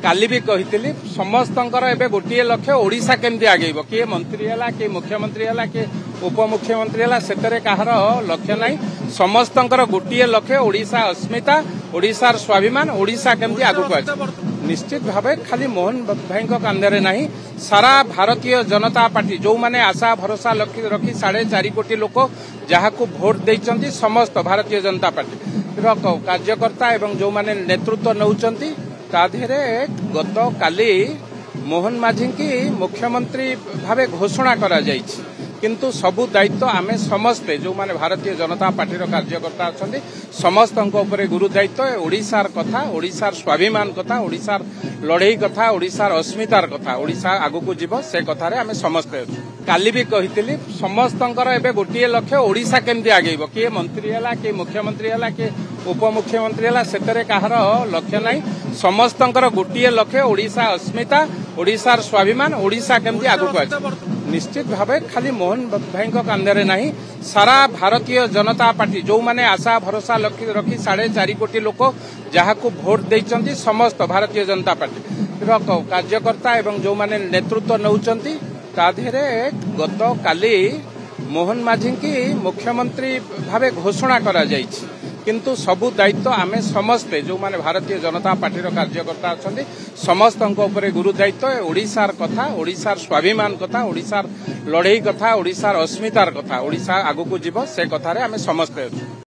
काली भी कही समस्तंकर एबे गोटे लक्ष्य ओडिशा केमती आगेब किए मंत्री है किए मुख्यमंत्री है किए उपमुख्यमंत्री है से कहार लक्ष्य ना समस्तंकर गोटे लक्ष्य ओडिशा अस्मिता ओडिशार स्वाभिमान ओडिशा केमती आगक आए निश्चित भाव खाली मोहन भाई कांधे ना सारा भारतीय जनता पार्टी जो माने आशा भरोसा रखी 4.5 कोटी लोक जहाँ को भोट देते समस्त भारतीय जनता पार्टी कार्यकर्ता एवं जो माने नेतृत्व नौचंती ताधेरे गत काली मोहन माझी की मुख्यमंत्री भावे घोषणा करा जायछि किंतु सबु दायित्व आमे समस्ते जो माने भारतीय जनता पार्टी कार्यकर्ता अच्छा समस्त गुरु दायित्व ओडिशार कथा ओडिशार स्वाभिमान कथा ओडिशार लड़ई कथा ओडिशार अस्मितार कथा ओडिशा आगु जीव से कथार आमे समस्ते अच्छे काली भी कही समस्तंकर एबे गोटे लक्ष्य ओडिशा केमती आगेब किए मंत्री है किए मुख्यमंत्री है किए उपमुख्यमंत्री है से कहार लक्ष्य ना समस्तंकर गोटे लक्ष्य ओडिशा अस्मिता ओडिशार स्वाभिमान ओडिशा केमती आगक आए निश्चित भाव खाली मोहन भाई कांधे ना सारा भारतीय जनता पार्टी जो माने आशा भरोसा रखी 4.5 कोटी लोक जहाँ को भोट देते समस्त भारतीय जनता पार्टी कार्यकर्ता एवं जो माने नेतृत्व नौचंती ताधेरे गत काली मोहन माझी की मुख्यमंत्री भावे घोषणा करा जायछि किंतु सबु दायित्व आमे समस्ते जो माने भारतीय जनता पार्टी कार्यकर्ता अच्छा समस्त गुरु दायित्व ओडिशार कथा ओडिशार स्वाभिमान कथा ओडिशार लड़ई कथा ओडिशार अस्मितार कथा ओडिशा आगु जीव से कथार आमे समस्ते अच्छे।